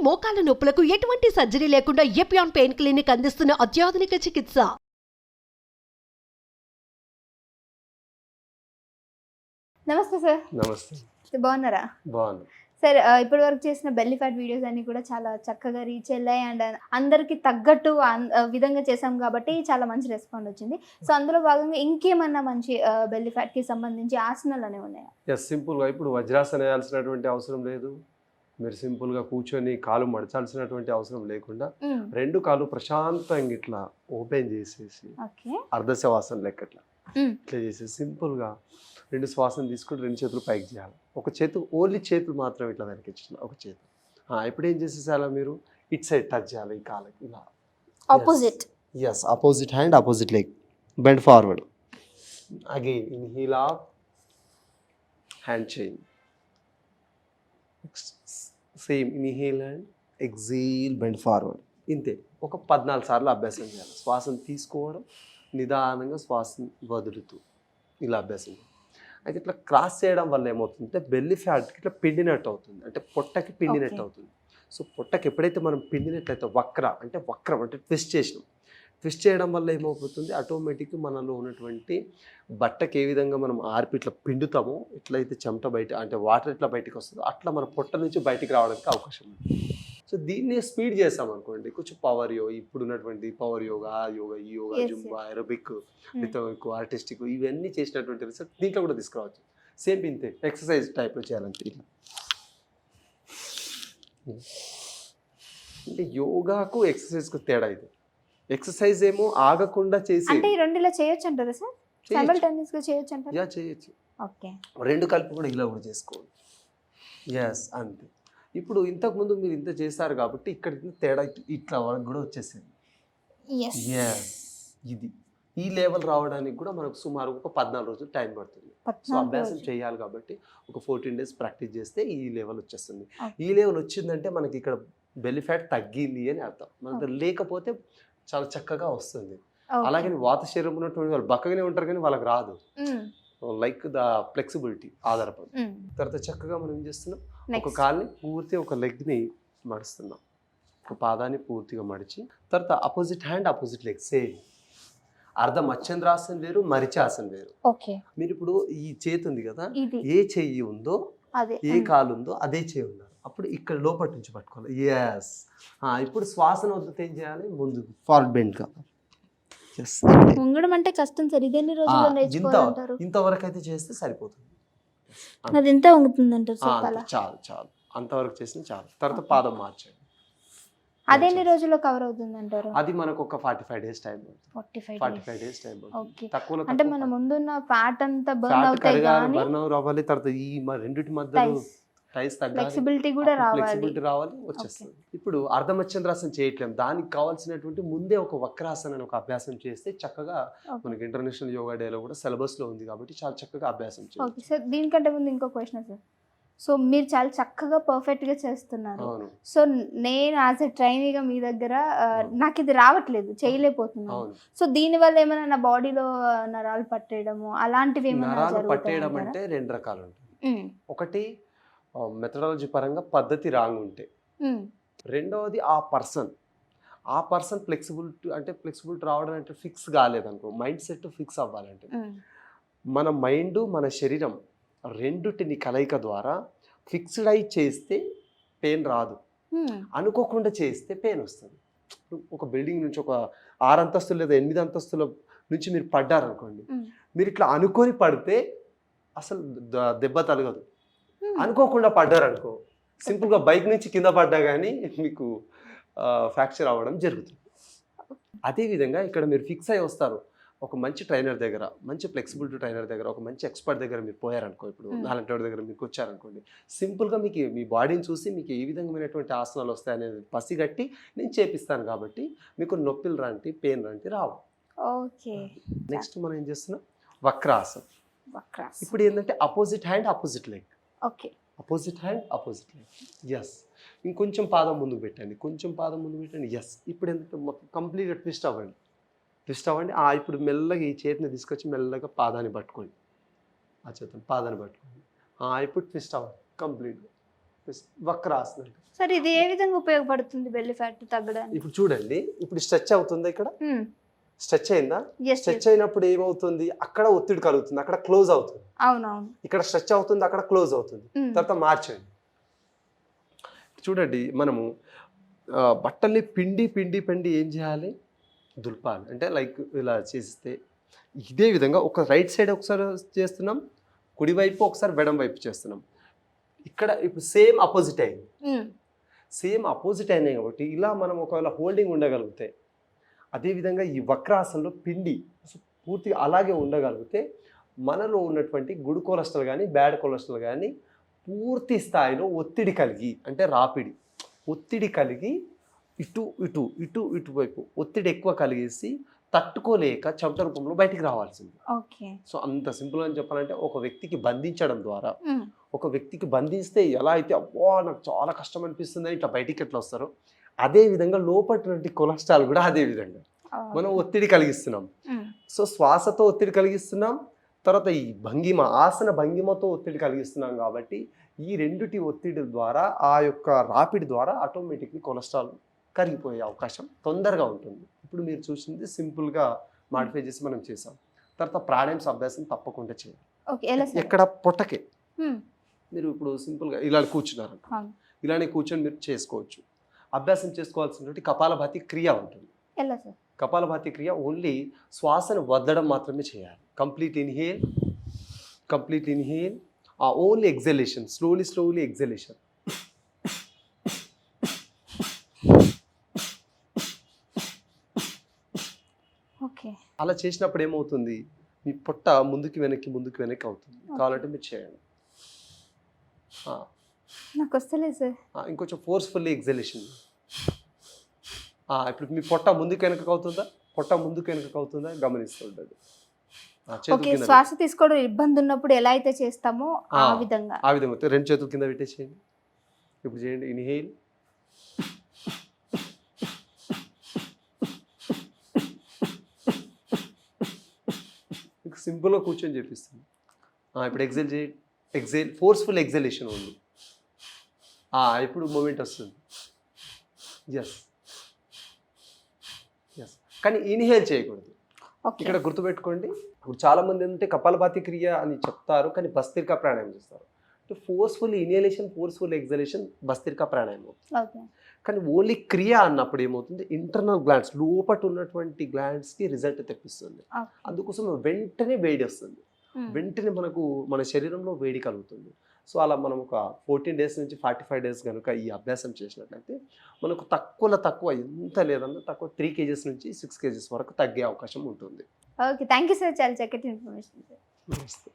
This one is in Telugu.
మోకాల నొప్పులకు ఎటువంటి సర్జరీ లేకుండా ఎపియాన్ పెయిన్ క్లినిక్ అందిస్తున్న అత్యాధునిక చికిత్స. నమస్తే సార్. నమస్తే. బాగున్నారా? బాగున్నా సార్. ఇప్పటి వరకు చేసిన బెల్లీ ఫ్యాట్ వీడియోస్ అన్ని కూడా చాలా చక్కగా రీచ్ వెళ్ళాయి అండ్ అందరికి తగ్గట్టు విధంగా చేసాం కాబట్టి చాలా మంచి రెస్పాండ్ వచ్చింది. సో అందులో భాగంగా ఇంకేమన్నా మంచి బెల్లీ ఫ్యాట్ కి సంబంధించి ఆసనాలు అనేవి ఉన్నాయా? ఎస్, సింపుల్గా ఇప్పుడు వజ్రాసనం వేయాల్సినటువంటి అవసరం లేదు. మీరు సింపుల్గా కూర్చొని కాలు మడచాల్సినటువంటి అవసరం లేకుండా రెండు కాలు ప్రశాంతంగా ఇట్లా ఓపెన్ చేసేసి అర్ధశవాసం లెక్క ఇట్లా చేసేసి సింపుల్గా రెండు శ్వాసం తీసుకుని రెండు చేతులు పైకి చేయాలి. ఒక చేతు ఓన్లీ చేతులు మాత్రం ఇట్లా వెనక్కి ఇచ్చిన ఒక చేతు. ఇప్పుడు ఏం చేసేసాలా మీరు ఇట్ సైడ్ టచ్ చేయాలి ఈ కాలకి ఇలా opposite. Yes, opposite hand opposite leg bend forward. Again inhale up hand change. Same inhale and exhale bend forward. ఇంతే ఒక 14 సార్లు అభ్యాసం చేయాలి. శ్వాసను తీసుకోవడం, నిదానంగా శ్వాసను వదులుతూ ఇలా అభ్యాసం చేయాలి. అయితే ఇట్లా క్రాస్ చేయడం వల్ల ఏమవుతుందంటే బెల్లీ ఫ్యాట్కి ఇట్లా పిండినట్టు అవుతుంది, అంటే పొట్టకి పిండినట్టు అవుతుంది. సో పొట్టకి ఎప్పుడైతే మనం పిండినట్లయితే వక్రం అంటే ట్విస్ట్ చేయడం వల్ల ఏమవుతుంది, ఆటోమేటిక్గా మనలో ఉన్నటువంటి బట్టకి ఏ విధంగా మనం ఆర్పి ఇట్లా పిండుతామో, ఎట్లయితే చెమట బయట అంటే వాటర్ ఇట్లా బయటకు వస్తుందో అట్లా మన పొట్ట నుంచి బయటికి రావడానికి అవకాశం ఉంది. సో దీన్ని స్పీడ్ చేసామనుకోండి, కొంచెం పవర్ యోగా, ఇప్పుడు ఉన్నటువంటి పవర్ యోగా, ఈ yoga, Zumba, Arabic, rhythmic, artistic, ఇవన్నీ చేసినటువంటి రిసల్ట్ దీంట్లో కూడా తీసుకురావచ్చు. సేమ్ ఇంతే ఎక్సర్సైజ్ టైప్లో చేయాలంటే ఇట్లా. అంటే యోగాకు ఎక్సర్సైజ్కు తేడా ఇది. ఎక్సర్సైజ్ ఏమో ఆగకుండా చేసి అంటే ఈ రెండు ఇలా చేయొచ్చు అంటారా సార్? సైమల్టేనియస్ గా చేయొచ్చు అంటారా? యా చేయొచ్చు. ఓకే, రెండు కలిపి కూడా ఇలా కూడా చేసుకోవాలి. ఎస్, అంతే. ఇప్పుడు ఇంతకుముందు మీరు ఇంత చేశారు కాబట్టి ఇక్కడ తేడా ఇట్లా వరకు కూడా వచ్చేసింది. ఎస్, ఇది ఈ లెవెల్ రావడానికి కూడా మనకు సుమారు ఒక 14 రోజులు టైం పడుతుంది. సో అభ్యాసం చేయాలి కాబట్టి ఒక 14 days ప్రాక్టీస్ చేస్తే ఈ లెవెల్ వచ్చేస్తుంది. ఈ లెవెల్ వచ్చిందంటే మనకి ఇక్కడ బెల్లీ ఫ్యాట్ తగ్గింది అని అర్థం. మనకు లేకపోతే చాలా చక్కగా వస్తుంది. అలాగే వాత శరీరం ఉన్నటువంటి వాళ్ళు బక్కగానే ఉంటారు కానీ వాళ్ళకి రాదు. లైక్ ద ఫ్లెక్సిబిలిటీ ఆధారపడి తర్వాత చక్కగా మనం ఏం చేస్తున్నాం, ఒక కాల్ని పూర్తి ఒక లెగ్ని మడుస్తున్నాం, ఒక పాదాన్ని పూర్తిగా మడిచి తర్వాత opposite hand opposite leg same. అర్ధ మత్స్యంద్రాసనం వేరు, మరిచాసనం వేరు. మీరు ఇప్పుడు ఈ చేతి ఉంది కదా, ఏ చెయ్యి ఉందో ఏ కాలు ఉందో అదే చేయి ఉన్నారు. అప్పుడు ఇక్కడ లోపటి నుంచి పట్టుకోవాలి. ఎస్, ఇప్పుడు శ్వాసను వదిలితే ఏం చేయాలి, ముందు ఫార్వర్డ్ బెండ్ కావాలి. వంగడం అంటే కష్టం సార్. ఇదెన్ని రోజుల్లో నేర్చుకోవాలంటారు? ఇంతవరకు అయితే చేస్తే సరిపోతుంది. అది ఎంత వంగుతుంది అంటారు? చాలు అంతవరకు చేసిన చాలు. తర్వాత పాదం మార్చండి. అదెన్ని రోజుల్లో కవర్ అవుతుంది అంటారు? అది మనకు ఒక 45 days టైం పడుతుంది. 45 days టైం పడుతుంది. తక్కువ అంటే మన ముందున్న ఫ్యాట్ అంతా బర్న్ అవుతాయి కానీ బర్న్ అవ్వాలి. తర్వాత ఈ రెండిటి మధ్యలో టైస్ తగ్గాలి, ఫ్లెక్సిబిలిటీ కూడా రావాలి, వచ్చేస్తుంది. ఇప్పుడు అర్ధమత్స్యంద్రాసనం చేయట్లేము, దానికి కావాల్సినటువంటి ముందే ఒక వక్రాసనం అని ఒక అభ్యాసం చేస్తే చక్కగా మనకి ఇంటర్నేషనల్ యోగా డేలో కూడా సిలబస్ లో ఉంది కాబట్టి చాలా చక్కగా అభ్యాసం చేయాలి. సార్ దీనికంటే ముందు ఇంకో క్వశ్చన్ సార్. సో మీరు చాలా చక్కగా పర్ఫెక్ట్ గా చేస్తున్నారు. సో నేను యాజ్ ఎ ట్రైనీగా మీ దగ్గర నాకు ఇది రావట్లేదు, చేయలేకపోతున్నాను. సో దీని వల్ల ఏమైనా నా బాడీలో నరాలు పట్టేయడము అలాంటివి ఏమైనా పట్టేయడం అంటే 2 రకాలు ఉంటాయి. ఒకటి మెథడాలజీ పరంగా పద్ధతి రాంగ్ ఉంటే, రెండవది ఆ పర్సన్ ఫ్లెక్సిబిలిటీ రావడం అంటే ఫిక్స్ కాలేదనుకో, మైండ్ సెట్ ఫిక్స్ అవ్వాలంటే మన మైండ్ మన శరీరం రెండుటిని కలయిక ద్వారా ఫిక్స్డ్ అయి చేస్తే పెయిన్ రాదు, అనుకోకుండా చేస్తే పెయిన్ వస్తుంది. ఒక బిల్డింగ్ నుంచి ఒక 6 అంతస్తులు లేదా 8 అంతస్తుల నుంచి మీరు పడ్డారనుకోండి, మీరు ఇట్లా అనుకొని పడితే అసలు దెబ్బ తలగదు. అనుకోకుండా పడ్డారనుకో, సింపుల్గా బైక్ నుంచి కింద పడ్డా కానీ మీకు ఫ్రాక్చర్ అవ్వడం జరుగుతుంది. అదేవిధంగా ఇక్కడ మీరు ఫిక్స్ అయి వస్తారు. ఒక మంచి ట్రైనర్ దగ్గర, మంచి ఫ్లెక్సిబిలిటీ ట్రైనర్ దగ్గర, ఒక మంచి ఎక్స్పర్ట్ దగ్గర మీరు పోయారనుకో, ఇప్పుడు నాలంటి దగ్గర మీకు వచ్చారనుకోండి, సింపుల్గా మీకు మీ బాడీని చూసి మీకు ఏ విధమైనటువంటి ఆసనాలు వస్తాయనేది పసిగట్టి నేను చేపిస్తాను కాబట్టి మీకు నొప్పిలు లాంటి పెయిన్ లాంటి రావు. నెక్స్ట్ మనం ఏం చేస్తున్నాం, వక్రాసనం. ఇప్పుడు ఏంటంటే opposite hand opposite leg. Opposite hand opposite leg. Yes, ఇంకొంచెం పాదం ముందుకు పెట్టండి. ఎస్, ఇప్పుడు ఏంటంటే మొత్తం కంప్లీట్గా ట్విస్ట్ అవ్వండి. ఇప్పుడు మెల్లగా ఈ చేతిని తీసుకొచ్చి మెల్లగా పాదాన్ని పట్టుకోండి. ఆ చేతిని పాదాన్ని పట్టుకోండి. ఇప్పుడు ట్విస్ట్ అవ్వండి కంప్లీట్గా. వక్రాసనం. సార్ ఇది ఏ విధంగా ఉపయోగపడుతుంది బెల్లీ ఫ్యాట్ తగ్గడానికి? ఇప్పుడు చూడండి, ఇప్పుడు స్ట్రెచ్ అవుతుందా, ఇక్కడ స్ట్రెచ్ అయిందా? Yes, స్ట్రెచ్ అయినప్పుడు ఏమవుతుంది, అక్కడ ఒత్తిడి కలుగుతుంది, అక్కడ క్లోజ్ అవుతుంది. అవునవును. ఇక్కడ స్ట్రెచ్ అవుతుంది, అక్కడ క్లోజ్ అవుతుంది. తర్వాత మార్చండి. చూడండి, మనము బట్టల్ని పిండి పిండి పిండి ఏం చేయాలి, దులపాలి. అంటే లైక్ ఇలా చేస్తే ఇదే విధంగా ఒక రైట్ సైడ్ ఒకసారి చేస్తున్నాం, కుడివైపు ఒకసారి వెడం వైపు చేస్తున్నాం. ఇక్కడ ఇప్పుడు సేమ్ అపోజిట్ అయింది, సేమ్ అపోజిట్ అయినాయి కాబట్టి ఇలా మనం ఒకవేళ హోల్డింగ్ ఉండగలిగితే, అదేవిధంగా ఈ వక్రాసనంలో పిండి పూర్తిగా అలాగే ఉండగలిగితే మనలో ఉన్నటువంటి గుడ్ కొలెస్ట్రాల్ కానీ బ్యాడ్ కొలెస్ట్రాల్ కానీ పూర్తి స్థాయిలో ఒత్తిడి కలిగి, అంటే రాపిడి ఒత్తిడి కలిగి ఇటు ఇటు ఇటు ఇటువైపు ఒత్తిడి ఎక్కువ కలిగేసి తట్టుకోలేక చెమట రూపంలో బయటికి రావాల్సింది. సో అంత సింపుల్ అని చెప్పాలంటే, ఒక వ్యక్తికి బంధించడం ద్వారా, ఒక వ్యక్తికి బంధిస్తే ఎలా అయితే అబ్బా నాకు చాలా కష్టం అనిపిస్తుంది ఇట్లా బయటికి ఎట్లా వస్తారో, అదే విధంగా లోపటి కొలెస్ట్రాల్ కూడా అదే విధంగా మనం ఒత్తిడి కలిగిస్తున్నాం. సో శ్వాసతో ఒత్తిడి కలిగిస్తున్నాం, తర్వాత ఈ భంగిమ ఆసన భంగిమతో ఒత్తిడి కలిగిస్తున్నాం. కాబట్టి ఈ రెండిటి ఒత్తిడి ద్వారా, ఆ యొక్క రాపిడి ద్వారా ఆటోమేటిక్లీ కొలెస్ట్రాల్ కరిగిపోయే అవకాశం తొందరగా ఉంటుంది. ఇప్పుడు మీరు చూసింది సింపుల్గా మాడిఫై చేసి మనం చేసాం. తర్వాత ప్రాణాయామ అభ్యాసం తప్పకుండా చేయాలి. ఎక్కడ పొట్టకే మీరు ఇప్పుడు సింపుల్గా ఇలా కూర్చున్నారు, ఇలానే కూర్చొని మీరు చేసుకోవచ్చు. అభ్యాసం చేసుకోవాల్సినటువంటి కపాలభాతి క్రియ ఉంటుంది. కపాలభాతి క్రియ ఓన్లీ శ్వాసను వదలడం మాత్రమే చేయాలి. Complete inhale, only exhalation, slowly exhalation. అలా చేసినప్పుడు ఏమవుతుంది, మీ పొట్ట ముందుకు వెనక్కి అవుతుంది. కావాలంటే మీరు చేయండి. నాకు వస్తలేదు సార్. ఇంకొంచెం ఫోర్స్ఫుల్లీ ఎగ్జలేషన్. ఇప్పుడు మీ పొట్ట ముందుకు వెనక అవుతుందా గమనిస్తుంటది. శ్వాస తీసుకోవడం ఇబ్బంది ఉన్నప్పుడు ఎలా అయితే చేస్తామో ఆ విధంగా రెండు చేతులు కింద పెట్టేసేయండి. ఇప్పుడు చేయండి, ఇన్హేల్, సింపుల్గా కూర్చొని చేపిస్తాను. ఇప్పుడు ఎగ్జేల్ చేయండి, ఎగ్జేల్, ఫోర్స్ఫుల్ ఎగ్జలేషన్ ఉంది. ఇప్పుడు మూమెంట్ వస్తుంది. ఎస్, కానీ ఇన్హేల్ చేయకూడదు. ఇక్కడ గుర్తుపెట్టుకోండి, ఇప్పుడు చాలా మంది ఏంటంటే కపాలభాతి క్రియ అని చెప్తారు, కానీ భస్త్రికా ప్రాణాయామం చేస్తారు. ఫోర్స్ఫుల్ ఇన్హలేషన్, ఫోర్స్ఫుల్ ఎగ్జలేషన్ భస్త్రికా ప్రాణాయామం. కానీ ఓన్లీ క్రియ అన్నప్పుడు ఏమవుతుంది, ఇంటర్నల్ గ్లాండ్స్, లోపట ఉన్నటువంటి గ్లాండ్స్కి రిజల్ట్ తెప్పిస్తుంది. అందుకోసం వెంటనే వేడి వస్తుంది, వెంటనే మన శరీరంలో వేడి కలుగుతుంది. సో అలా మనం ఒక 14 days నుంచి 45 days కనుక ఈ అభ్యాసం చేసినట్లయితే మనకు తక్కువ ఎంత లేదన్నా తక్కువ 3 kgs నుంచి 6 kgs వరకు తగ్గే అవకాశం ఉంటుంది. ఓకే, థ్యాంక్ యూ సార్, చాలా చక్కటి ఇన్ఫర్మేషన్. నమస్తే.